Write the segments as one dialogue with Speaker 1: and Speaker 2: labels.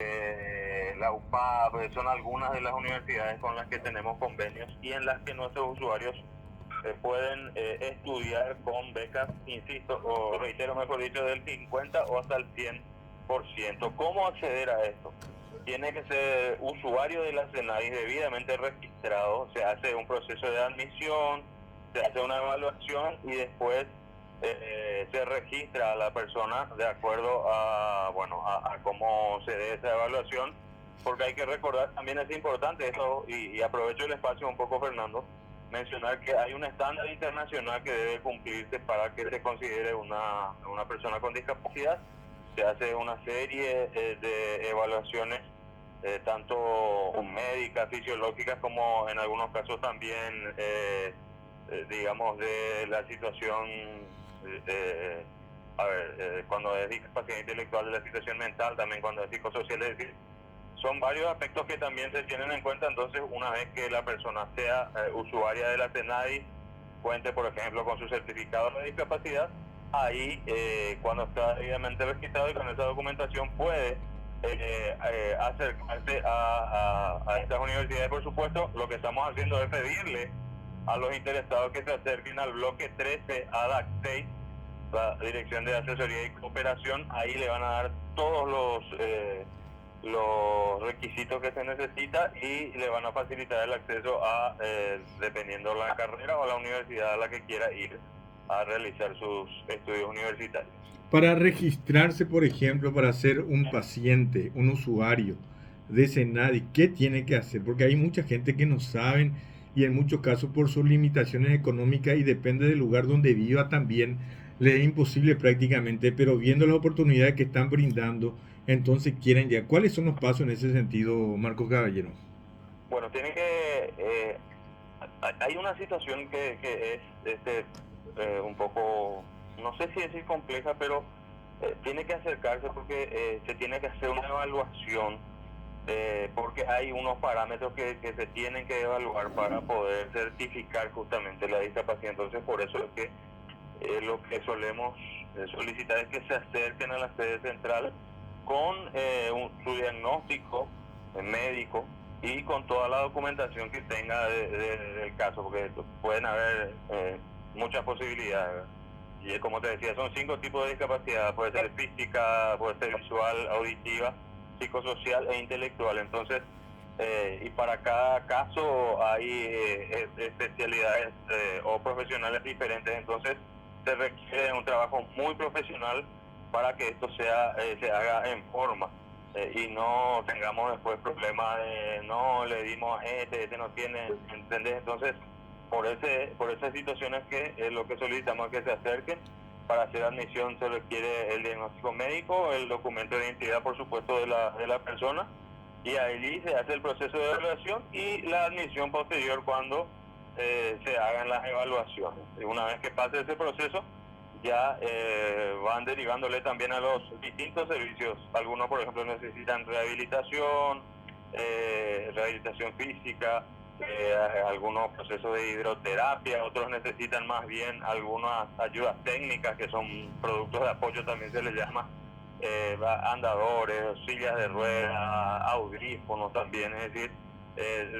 Speaker 1: la UPAP, son algunas de las universidades con las que tenemos convenios y en las que nuestros usuarios pueden estudiar con becas, insisto, o reitero mejor dicho, del 50 o hasta el 100%. ¿Cómo acceder a esto? Tiene que ser usuario de la SENADI debidamente registrado, se hace un proceso de admisión, se hace una evaluación y después se registra a la persona de acuerdo a, bueno, a cómo se dé esa evaluación, porque hay que recordar, también es importante eso, y aprovecho el espacio un poco, Fernando, mencionar que hay un estándar internacional que debe cumplirse para que se considere una persona con discapacidad. Se hace una serie de evaluaciones, tanto médicas, fisiológicas, como en algunos casos también, digamos, de la situación, cuando es discapacidad intelectual, de la situación mental, también cuando es psicosocial, es decir, son varios aspectos que también se tienen en cuenta. Entonces, una vez que la persona sea usuaria de la SENADI, cuente, por ejemplo, con su certificado de discapacidad, ahí, cuando está debidamente registrado y con esa documentación, puede acercarse a estas universidades. Por supuesto, lo que estamos haciendo es pedirle a los interesados que se acerquen al bloque 13 ADAC 6, la Dirección de Asesoría y Cooperación. Ahí le van a dar todos los requisitos que se necesita y le van a facilitar el acceso a, dependiendo la carrera o la universidad a la que quiera ir a realizar sus estudios universitarios.
Speaker 2: Para registrarse, por ejemplo, para ser un paciente, un usuario de SENADI, ¿qué tiene que hacer? Porque hay mucha gente que no saben y en muchos casos por sus limitaciones económicas y depende del lugar donde viva también, le es imposible prácticamente, pero viendo las oportunidades que están brindando, entonces quieren ya. ¿Cuáles son los pasos en ese sentido, Marcos Caballero?
Speaker 1: Bueno, tiene que... hay una situación que es un poco, no sé si decir compleja, pero tiene que acercarse porque se tiene que hacer una evaluación, porque hay unos parámetros que se tienen que evaluar para poder certificar justamente la discapacidad. Entonces, por eso es que lo que solemos solicitar es que se acerquen a la sede central con su diagnóstico médico y con toda la documentación que tenga del caso, porque pueden haber muchas posibilidades. Y como te decía, son 5 tipos de discapacidad: puede ser física, puede ser visual, auditiva, psicosocial e intelectual. Entonces, y para cada caso hay especialidades o profesionales diferentes. Entonces, se requiere un trabajo muy profesional para que esto se haga en forma, y no tengamos después problemas de no le dimos a este no tiene, ¿entendés? Entonces, por esas situaciones que lo que solicitamos es que se acerquen. Para hacer admisión se requiere el diagnóstico médico, el documento de identidad, por supuesto, de la persona, y ahí se hace el proceso de evaluación y la admisión posterior cuando se hagan las evaluaciones. Y una vez que pase ese proceso, ya van derivándole también a los distintos servicios. Algunos, por ejemplo, necesitan rehabilitación, rehabilitación física, algunos procesos de hidroterapia, otros necesitan más bien algunas ayudas técnicas que son productos de apoyo, también se les llama, andadores, sillas de ruedas, audífonos también. Es decir,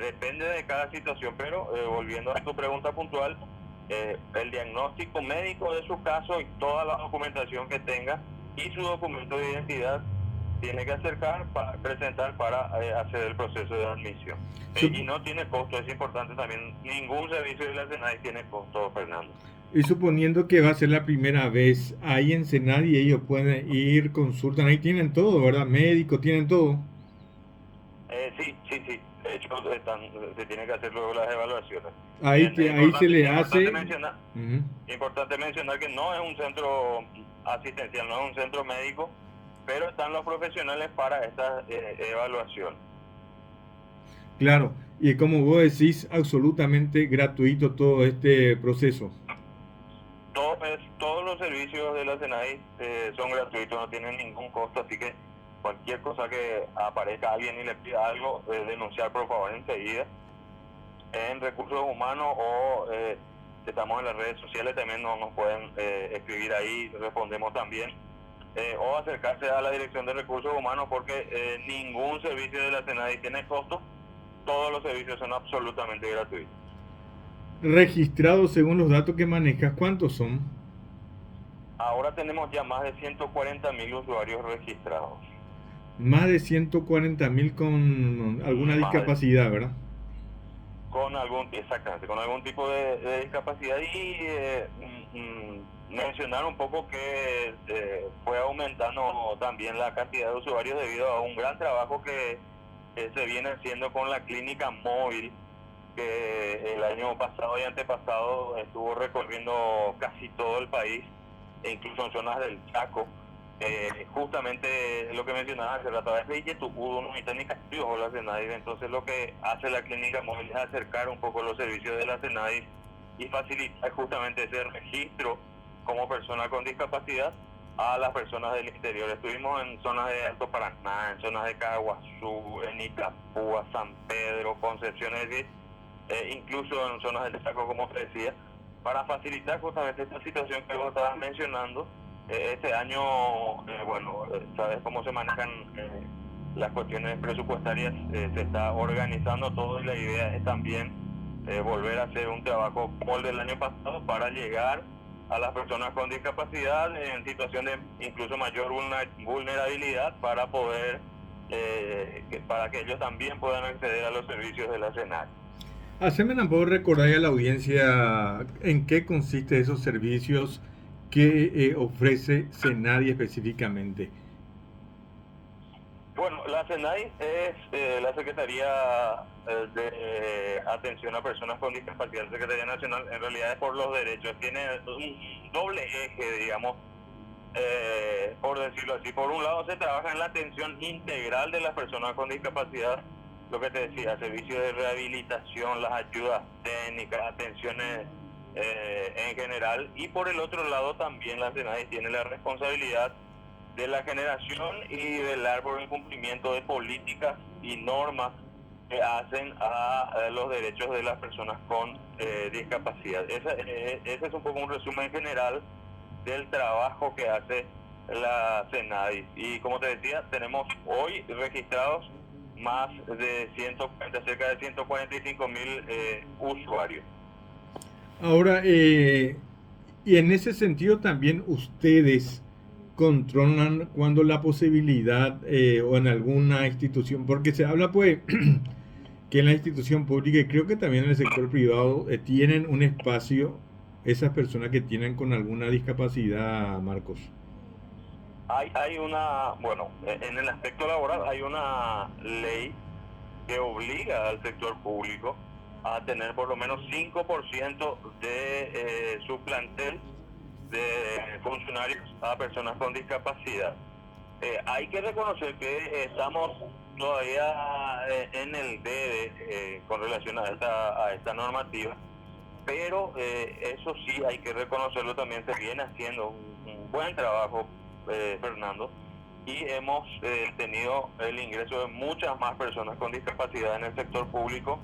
Speaker 1: depende de cada situación, pero volviendo a tu pregunta puntual, el diagnóstico médico de su caso y toda la documentación que tenga y su documento de identidad tiene que presentar para hacer el proceso de admisión. Y no tiene costo, es importante también, ningún servicio de la SENADI tiene costo, Fernando.
Speaker 2: Y suponiendo que va a ser la primera vez, ahí en SENADI ellos pueden ir, consultan, ahí tienen todo, ¿verdad? Médico, tienen todo.
Speaker 1: Sí. De hecho, se tiene que hacer luego las evaluaciones.
Speaker 2: Ahí,
Speaker 1: Bien, es
Speaker 2: ahí se
Speaker 1: importante,
Speaker 2: le hace. Ujú.
Speaker 1: importante mencionar que no es un centro asistencial, no es un centro médico, pero están los profesionales para esta evaluación.
Speaker 2: Claro, y como vos decís, absolutamente gratuito todo este proceso.
Speaker 1: Todos los servicios de la SENADI son gratuitos, no tienen ningún costo, así que cualquier cosa que aparezca alguien y le pida algo, denunciar por favor enseguida en recursos humanos, o estamos en las redes sociales, también nos pueden escribir ahí, respondemos también. o acercarse a la Dirección de Recursos Humanos, porque ningún servicio de la SENADI tiene costo, todos los servicios son absolutamente gratuitos.
Speaker 2: Registrados según los datos que manejas, ¿cuántos son?
Speaker 1: Ahora tenemos ya más de 140.000 usuarios registrados.
Speaker 2: Más de 140.000 con alguna discapacidad, ¿verdad?
Speaker 1: Exactamente, con algún tipo de discapacidad. Y mencionar un poco que fue aumentando también la cantidad de usuarios debido a un gran trabajo que se viene haciendo con la clínica móvil, que el año pasado y antepasado estuvo recorriendo casi todo el país, e incluso en zonas del Chaco. Justamente lo que mencionaba hace rato, a veces tuvo una técnica o la SENADI. Entonces lo que hace la clínica móvil es acercar un poco los servicios de la SENADI y facilitar justamente ese registro como persona con discapacidad a las personas del interior. Estuvimos en zonas de Alto Paraná, en zonas de Caguazú, en Itapúa, San Pedro, Concepción, es decir, incluso en zonas del Chaco, como te decía, para facilitar justamente esta situación que vos estabas mencionando. Este año, sabes cómo se manejan las cuestiones presupuestarias, se está organizando todo, y la idea es también volver a hacer un trabajo como el del año pasado para llegar a las personas con discapacidad en situación de incluso mayor vulnerabilidad, para poder para que ellos también puedan acceder a los servicios de la SENADI.
Speaker 2: Haceme tampoco recordar a la audiencia en qué consiste esos servicios que ofrece SENADI específicamente.
Speaker 1: Bueno, la SENADI es la Secretaría de Atención a Personas con Discapacidad, la Secretaría Nacional, en realidad es por los derechos. Tiene un doble eje, digamos, por decirlo así. Por un lado se trabaja en la atención integral de las personas con discapacidad, lo que te decía, servicios de rehabilitación, las ayudas técnicas, atenciones en general. Y por el otro lado también la SENADI tiene la responsabilidad de la generación y velar por el cumplimiento de políticas y normas que hacen a los derechos de las personas con discapacidad. Ese es un poco un resumen general del trabajo que hace la SENADI. Y como te decía, tenemos hoy registrados más de cerca de 145.000 usuarios.
Speaker 2: Ahora, y en ese sentido también ustedes controlan cuando la posibilidad o en alguna institución, porque se habla pues que en la institución pública y creo que también en el sector privado tienen un espacio esas personas que tienen con alguna discapacidad, Marcos.
Speaker 1: En el aspecto laboral hay una ley que obliga al sector público a tener por lo menos 5% de su plantel de funcionarios a personas con discapacidad. Hay que reconocer que estamos todavía en el debe con relación a esta normativa, pero eso sí hay que reconocerlo, también se viene haciendo un buen trabajo, Fernando, y hemos tenido el ingreso de muchas más personas con discapacidad en el sector público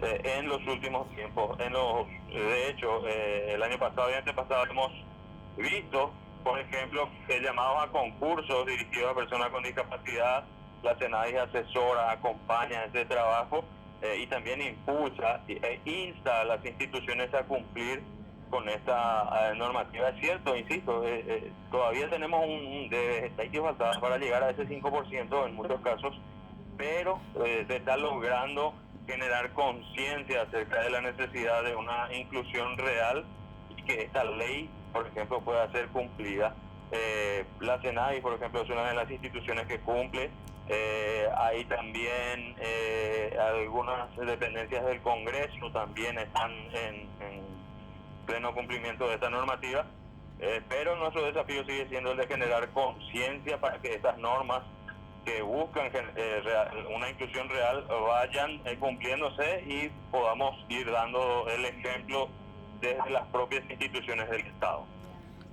Speaker 1: en los últimos tiempos. De hecho, el año pasado y antepasado hemos visto, por ejemplo, llamados a concursos dirigidos a personas con discapacidad. La SENADI asesora, acompaña ese trabajo y también impulsa e insta a las instituciones a cumplir con esta normativa. Es cierto, insisto, todavía tenemos hay que faltar para llegar a ese 5% en muchos casos, pero se está logrando generar conciencia acerca de la necesidad de una inclusión real y que esta ley, por ejemplo, pueda ser cumplida. La SENADI, por ejemplo, es una de las instituciones que cumple. Hay también algunas dependencias del Congreso también están en pleno cumplimiento de esta normativa, pero nuestro desafío sigue siendo el de generar conciencia para que estas normas que buscan una inclusión real vayan cumpliéndose y podamos ir dando el ejemplo desde las propias instituciones del Estado.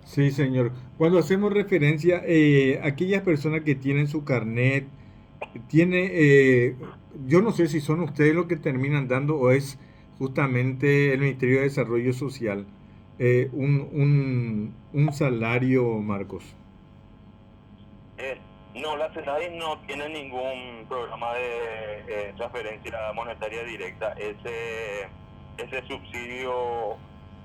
Speaker 2: Sí, señor. Cuando hacemos referencia a aquellas personas que tienen su carnet, yo no sé si son ustedes los que terminan dando o es justamente el Ministerio de Desarrollo Social, un salario, Marcos.
Speaker 1: No, la CENADI no tiene ningún programa de transferencia monetaria directa. Ese subsidio,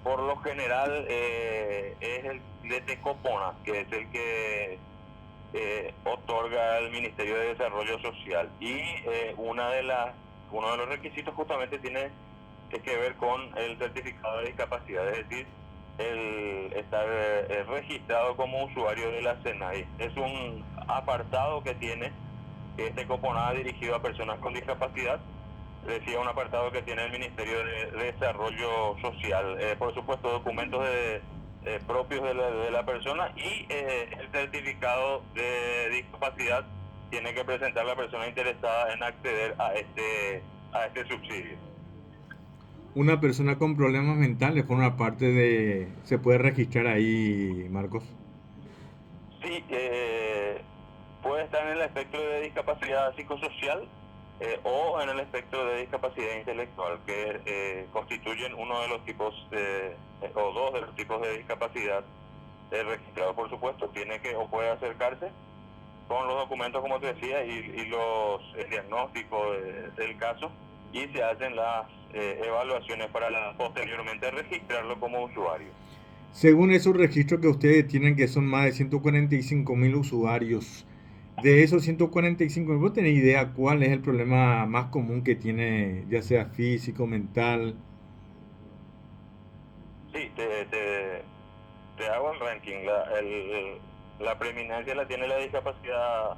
Speaker 1: por lo general, es el de Tecopona, que es el que otorga el Ministerio de Desarrollo Social. Y uno de los requisitos justamente tiene que ver con el certificado de discapacidad, es decir, el estar registrado como usuario de la CENAI. Es un apartado que tiene este Coponada dirigido a personas con discapacidad, decía un apartado que tiene el Ministerio de Desarrollo Social, por supuesto documentos propios de la persona, y el certificado de discapacidad tiene que presentar la persona interesada en acceder a este subsidio.
Speaker 2: Una persona con problemas mentales forma parte de... ¿Se puede registrar ahí, Marcos?
Speaker 1: Sí, puede estar en el espectro de discapacidad psicosocial o en el espectro de discapacidad intelectual, que constituyen uno de los tipos o dos de los tipos de discapacidad registrados. Por supuesto, tiene que o puede acercarse con los documentos, como te decía, y el diagnóstico del caso, y se hacen las evaluaciones para posteriormente registrarlo como usuario.
Speaker 2: Según esos registros que ustedes tienen, que son más de 145.000 usuarios, de esos 145.000, ¿vos tenés idea cuál es el problema más común que tiene, ya sea físico, mental?
Speaker 1: Sí, te hago el ranking. La preeminencia la tiene la discapacidad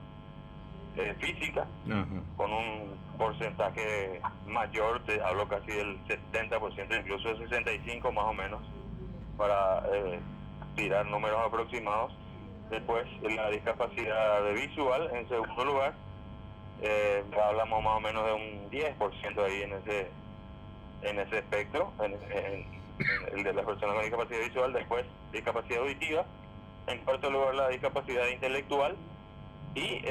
Speaker 1: física,
Speaker 2: Ajá.
Speaker 1: con un porcentaje mayor, te hablo casi del 70%, incluso del 65% más o menos, para tirar números aproximados. Después la discapacidad visual en segundo lugar, hablamos más o menos de un 10% ahí en ese espectro, en el de las personas con discapacidad visual. Después discapacidad auditiva, en cuarto lugar la discapacidad intelectual, y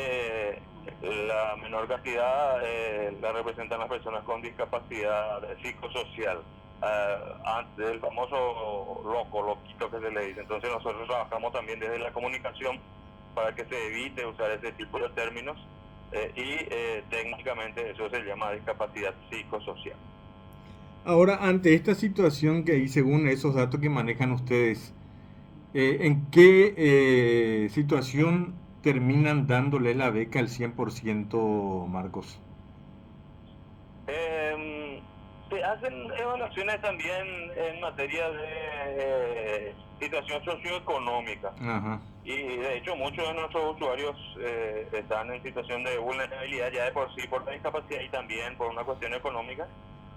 Speaker 1: la menor cantidad la representan las personas con discapacidad psicosocial, del famoso loquito que se le dice. Entonces nosotros trabajamos también desde la comunicación para que se evite usar ese tipo de términos, y técnicamente eso se llama discapacidad psicosocial.
Speaker 2: Ahora, ante esta situación que hay, según esos datos que manejan ustedes, ¿en qué situación terminan dándole la beca al 100%, Marcos?
Speaker 1: Se hacen evaluaciones también en materia de situación socioeconómica.
Speaker 2: Ajá.
Speaker 1: Y de hecho muchos de nuestros usuarios están en situación de vulnerabilidad ya de por sí por la discapacidad y también por una cuestión económica.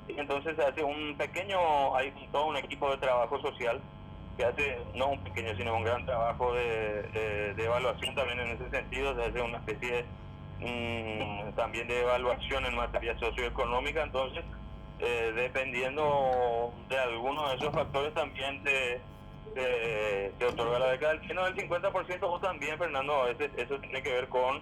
Speaker 1: Y entonces se hace hay todo un equipo de trabajo social que hace, no un pequeño, sino un gran trabajo de evaluación también en ese sentido. Se hace una especie también de evaluación en materia socioeconómica. Entonces, dependiendo de algunos de esos factores, también te otorga la beca del 50%, o también, Fernando, a veces eso tiene que ver con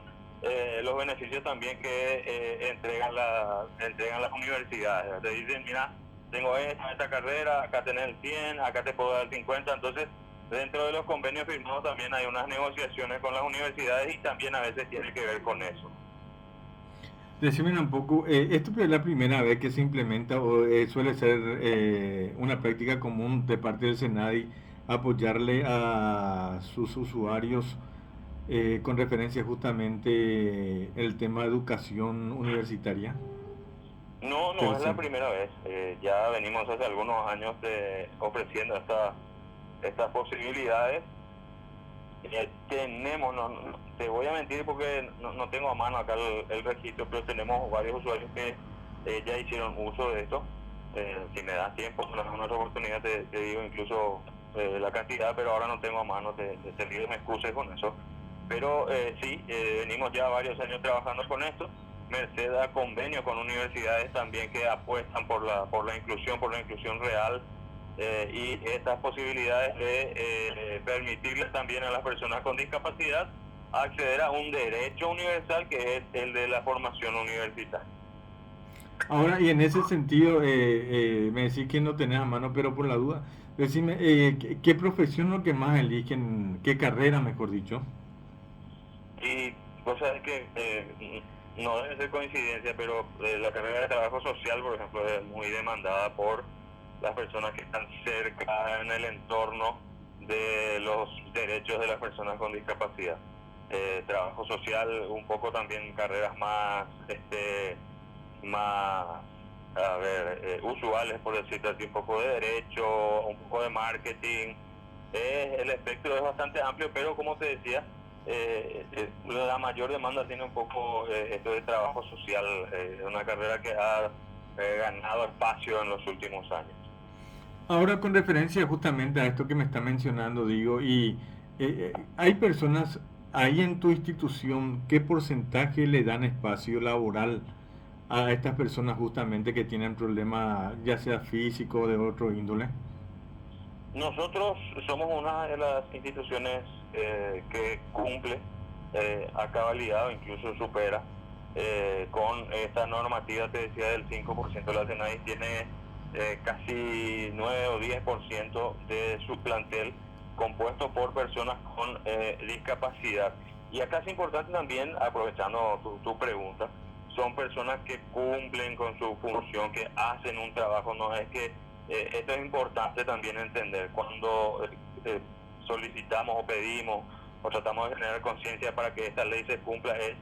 Speaker 1: los beneficios también que entregan las universidades. Te dicen, mira, tengo esta carrera, acá tenés el 100, acá te puedo dar el 50. Entonces, dentro de los convenios firmados también hay unas negociaciones con las universidades, y también a veces tiene que ver con eso.
Speaker 2: Decime un poco, ¿esto es la primera vez que se implementa o suele ser una práctica común de parte del SENADI apoyarle a sus usuarios con referencia justamente el tema de educación universitaria?
Speaker 1: No es la primera vez. Ya venimos hace algunos años ofreciendo estas posibilidades. Te voy a mentir porque no tengo a mano acá el registro, pero tenemos varios usuarios que ya hicieron uso de esto. Si me das tiempo, en alguna otra oportunidad te digo incluso la cantidad, pero ahora no tengo a mano, te pido me excuses con eso. Pero sí, venimos ya varios años trabajando con esto, merced a convenios con universidades también que apuestan por la inclusión real, y estas posibilidades de permitirles también a las personas con discapacidad acceder a un derecho universal, que es el de la formación universitaria.
Speaker 2: Ahora, y en ese sentido, me decís que no tenés a mano, pero por la duda, decime, ¿qué profesión es lo que más eligen? ¿Qué carrera, mejor dicho?
Speaker 1: Y Cosa es que no debe ser coincidencia, pero la carrera de trabajo social, por ejemplo, es muy demandada por las personas que están cerca en el entorno de los derechos de las personas con discapacidad. Trabajo social, un poco también carreras más, más, usuales, por decirlo así, un poco de derecho, un poco de marketing. El espectro es bastante amplio, pero como te decía, la mayor demanda tiene un poco esto de trabajo social, una carrera que ha ganado espacio en los últimos años.
Speaker 2: Ahora, con referencia justamente a esto que me está mencionando, digo, y hay personas ahí en tu institución, ¿qué porcentaje le dan espacio laboral a estas personas justamente que tienen problemas, ya sea físico o de otro índole?
Speaker 1: Nosotros somos una de las instituciones que cumple a cabalidad o incluso supera con esta normativa, te decía, del 5%. La SENADI tiene casi 9 o 10% de su plantel compuesto por personas con discapacidad. Y acá es importante también, aprovechando tu pregunta, son personas que cumplen con su función, que hacen un trabajo, no es que esto es importante también entender cuando solicitamos o pedimos o tratamos de generar conciencia para que esta ley se cumpla, es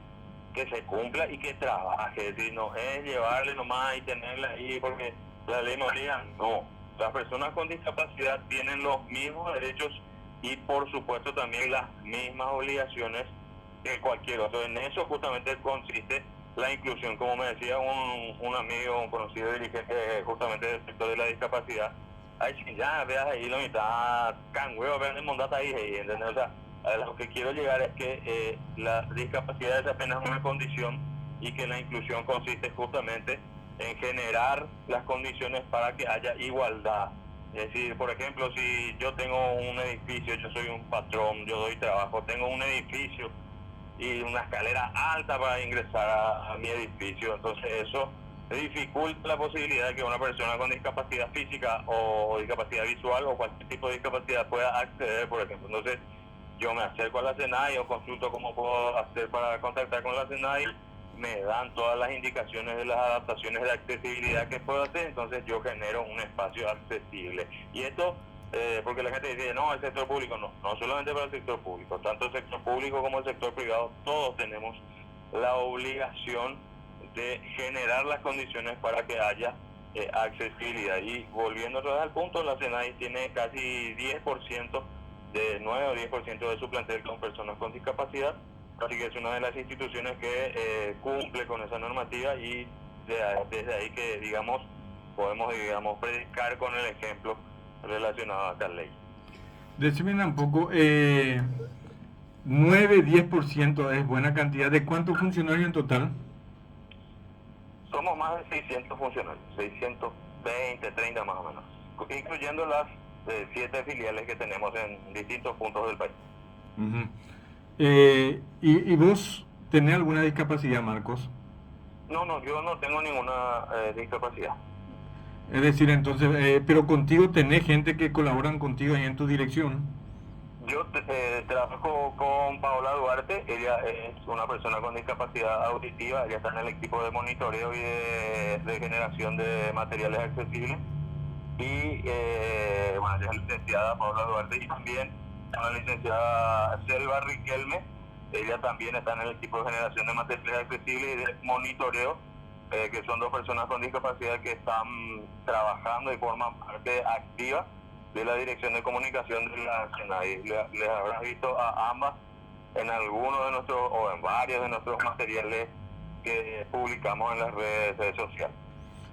Speaker 1: que se cumpla y que trabaje, es decir, no es llevarle nomás y tenerla ahí porque la ley nos obliga, no. Las personas con discapacidad tienen los mismos derechos y por supuesto también las mismas obligaciones que cualquier otro. En eso justamente consiste la inclusión, como me decía un amigo, un conocido dirigente justamente del sector de la discapacidad. Ay, si ya veas ahí la mitad, can huevo, vean el mandata ahí, ¿entendés? O sea, a lo que quiero llegar es que la discapacidad es apenas una condición y que la inclusión consiste justamente en generar las condiciones para que haya igualdad. Es decir, por ejemplo, si yo tengo un edificio, yo soy un patrón, yo doy trabajo, tengo un edificio y una escalera alta para ingresar a mi edificio, entonces eso dificulta la posibilidad de que una persona con discapacidad física o discapacidad visual o cualquier tipo de discapacidad pueda acceder, por ejemplo. Entonces yo me acerco a la SENADI o consulto cómo puedo hacer para contactar con la SENADI, me dan todas las indicaciones de las adaptaciones de accesibilidad que puedo hacer, entonces yo genero un espacio accesible. Y esto porque la gente dice, no, el sector público, no solamente para el sector público, tanto el sector público como el sector privado, todos tenemos la obligación de generar las condiciones para que haya accesibilidad. Y volviendo otra vez al punto, la SENADI tiene casi 10%, de 9 o 10% de su plantel con personas con discapacidad, así que es una de las instituciones que cumple con esa normativa y desde ahí que, digamos, podemos, predicar con el ejemplo relacionado a esta ley.
Speaker 2: Decime un poco, 9-10% es buena cantidad. ¿De cuántos funcionarios en total?
Speaker 1: Somos más de 600 funcionarios, 620, 30 más o menos, incluyendo las 7 filiales que tenemos en distintos puntos del país.
Speaker 2: Uh-huh. ¿Y vos tenés alguna discapacidad, Marcos?
Speaker 1: No, yo no tengo ninguna discapacidad.
Speaker 2: Es decir, entonces, pero contigo tenés gente que colaboran contigo ahí en tu dirección.
Speaker 1: Yo trabajo con Paola Duarte, ella es una persona con discapacidad auditiva, ella está en el equipo de monitoreo y de generación de materiales accesibles. Y bueno, ella es licenciada Paola Duarte y también la licenciada Selva Riquelme, ella también está en el equipo de generación de materiales accesibles y de monitoreo, que son dos personas con discapacidad que están trabajando y forman parte activa de la Dirección de Comunicación de la SENADI. Les habrás visto a ambas en algunos de nuestros, o en varios de nuestros materiales que publicamos en las redes sociales.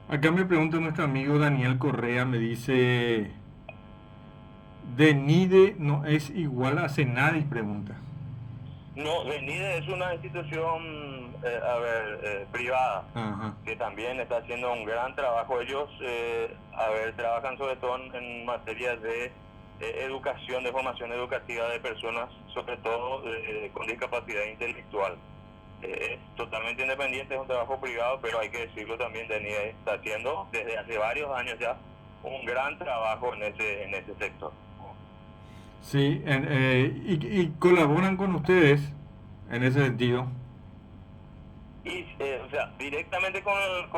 Speaker 2: Acá me pregunta nuestro amigo Daniel Correa, me dice, ¿DENIDE no es igual a SENADI? Pregunta.
Speaker 1: No, DENIDE es una institución, privada,
Speaker 2: Ajá,
Speaker 1: que también está haciendo un gran trabajo. Ellos, trabajan sobre todo en materia de educación, de formación educativa de personas, sobre todo con discapacidad intelectual. Es totalmente independiente, es un trabajo privado, pero hay que decirlo también, DENIDE está haciendo desde hace varios años ya un gran trabajo en ese sector.
Speaker 2: sí, y colaboran con ustedes en ese sentido.
Speaker 1: Y, o sea, directamente con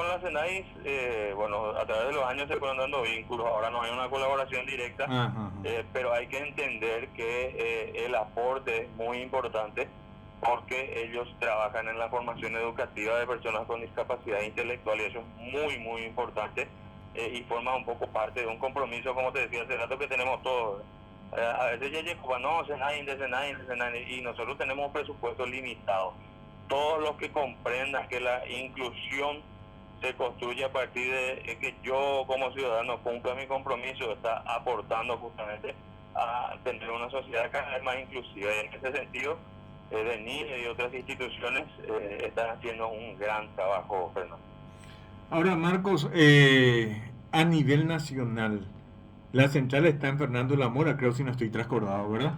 Speaker 1: la SENAI, bueno, a través de los años se fueron dando vínculos, ahora no hay una colaboración directa,
Speaker 2: Ajá, ajá.
Speaker 1: pero hay que entender que el aporte es muy importante porque ellos trabajan en la formación educativa de personas con discapacidad intelectual y eso es muy, muy importante y forma un poco parte de un compromiso, como te decía hace rato, que tenemos todos. A veces ya llegó, no, SENAI, y nosotros tenemos un presupuesto limitado. Todos los que comprendan que la inclusión se construye a partir de que yo como ciudadano cumpla mi compromiso, está aportando justamente a tener una sociedad cada vez más inclusiva. Y en ese sentido, DENIE y otras instituciones están haciendo un gran trabajo, Fernando.
Speaker 2: Ahora, Marcos, a nivel nacional, la central está en Fernando de la Mora, creo si no estoy trascordado, ¿verdad?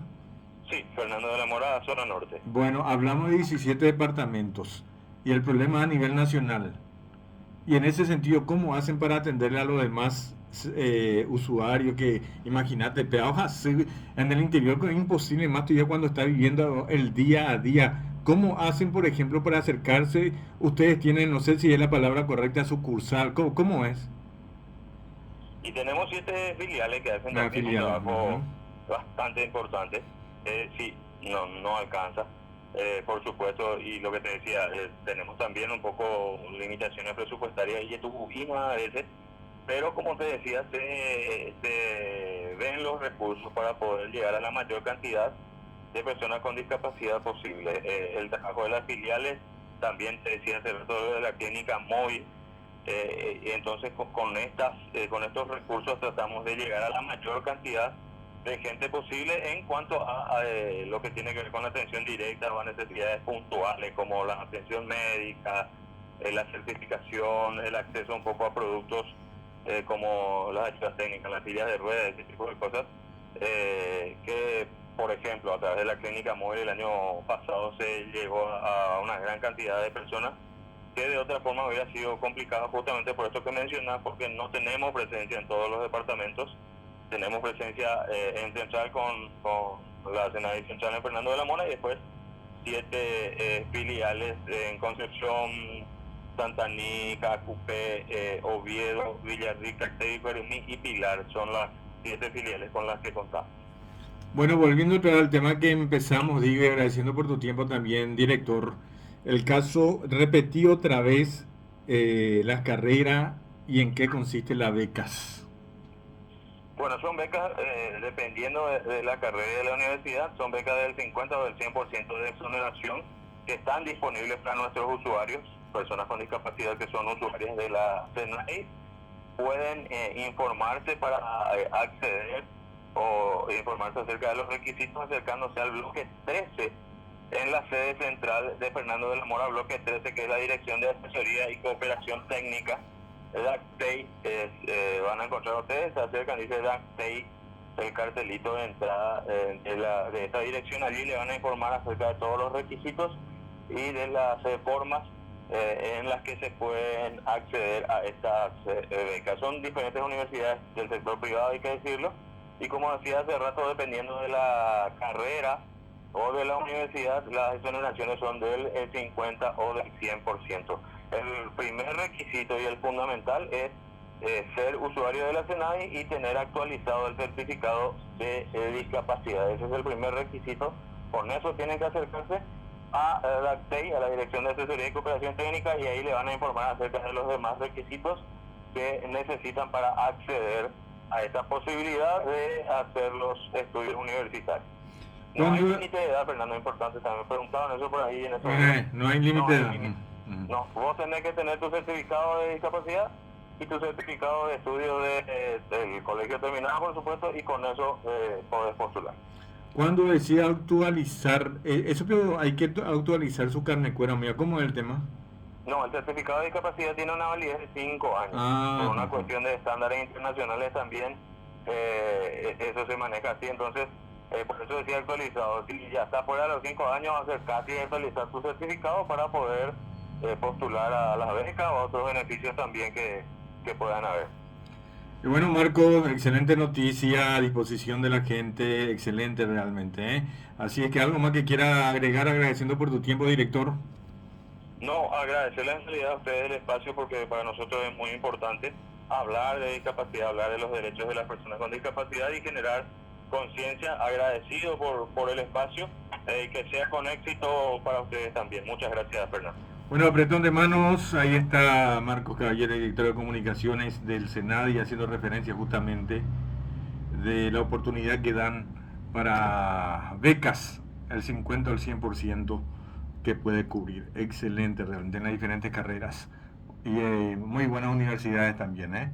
Speaker 1: Sí, Fernando de la Mora, zona norte.
Speaker 2: Bueno, hablamos de 17 departamentos y el problema a nivel nacional. Y en ese sentido, ¿cómo hacen para atenderle a los demás usuarios que, imagínate, pegados así en el interior, que es imposible, más todavía cuando está viviendo el día a día? ¿Cómo hacen, por ejemplo, para acercarse? Ustedes tienen, no sé si es la palabra correcta, sucursal, ¿cómo es?
Speaker 1: Y tenemos 7 filiales que hacen
Speaker 2: La
Speaker 1: también un
Speaker 2: filial.
Speaker 1: trabajo
Speaker 2: Ujú.
Speaker 1: bastante importante. Sí, no alcanza, por supuesto, y lo que te decía, tenemos también un poco limitaciones presupuestarias y estuvimos a veces, pero como te decía, se ven los recursos para poder llegar a la mayor cantidad de personas con discapacidad posible. El trabajo de las filiales, también te decía hace rato de la clínica móvil, y entonces con estos recursos tratamos de llegar a la mayor cantidad de gente posible en cuanto a lo que tiene que ver con la atención directa o a necesidades puntuales como la atención médica, la certificación, el acceso un poco a productos como las ayudas técnicas, las sillas de ruedas, ese tipo de cosas, que por ejemplo a través de la clínica móvil el año pasado se llegó a una gran cantidad de personas que de otra forma hubiera sido complicado justamente por esto que mencionas, porque no tenemos presencia en todos los departamentos. Tenemos presencia en Central con la SENAI Central en Fernando de la Mora y después 7 filiales en Concepción, Santaní, Cacupé, Oviedo, Villarrica, Perumí y Pilar. Son las 7 filiales con las que contamos.
Speaker 2: Bueno, volviendo otra vez al tema que empezamos, digo, y agradeciendo por tu tiempo también, director. El caso, repetí otra vez las carreras y en qué consiste las becas.
Speaker 1: Bueno, son becas, dependiendo de la carrera de la universidad, son becas del 50 o del 100% de exoneración que están disponibles para nuestros usuarios, personas con discapacidad que son usuarios de la SENAI. Pueden informarse para acceder o informarse acerca de los requisitos acercándose al bloque 13 en la sede central de Fernando de la Mora, bloque 13, que es la Dirección de Asesoría y Cooperación Técnica, DACTEI. Van a encontrar ustedes, se acercan, dice DACTEI, el cartelito de entrada de esta dirección. Allí le van a informar acerca de todos los requisitos y de las formas en las que se pueden acceder a estas becas. Son diferentes universidades del sector privado, hay que decirlo, y como decía hace rato, dependiendo de la carrera o de la universidad, las exoneraciones son del 50 o del 100%. El primer requisito y el fundamental es ser usuario de la SENAI y tener actualizado el certificado de discapacidad. Ese es el primer requisito. Con eso tienen que acercarse a DACTEI, a la Dirección de Asesoría y Cooperación Técnica, y ahí le van a informar acerca de los demás requisitos que necesitan para acceder a esta posibilidad de hacer los estudios universitarios. No hay límite de edad, Fernando, es importante, también me preguntaban eso por ahí.
Speaker 2: No hay límite de edad.
Speaker 1: No, vos tenés que tener tu certificado de discapacidad y tu certificado de estudio del colegio terminado, por supuesto, y con eso podés postular.
Speaker 2: Cuando decía actualizar, eso que hay que actualizar su carnet-cuera, mira, ¿cómo es el tema?
Speaker 1: No, el certificado de discapacidad tiene una validez de 5 años. Por una cuestión de estándares internacionales también, eso se maneja así. Entonces, por eso decía actualizado. Si ya está fuera de los 5 años, acercarte y actualizar tu certificado para poder postular a las becas o a otros beneficios también que puedan haber.
Speaker 2: Y bueno, Marco, excelente noticia a disposición de la gente, excelente realmente, ¿eh? Así es que algo más que quiera agregar, agradeciendo por tu tiempo, director.
Speaker 1: No, agradecerle en realidad a ustedes el espacio porque para nosotros es muy importante hablar de discapacidad, hablar de los derechos de las personas con discapacidad y generar conciencia. Agradecido por el espacio y que sea con éxito para ustedes también. Muchas gracias, Fernando.
Speaker 2: Bueno, apretón de manos, ahí está Marcos Caballero, director de comunicaciones del SENADI, haciendo referencia justamente de la oportunidad que dan para becas, el 50 o el 100% que puede cubrir. Excelente, realmente en las diferentes carreras y muy buenas universidades también, ¿eh?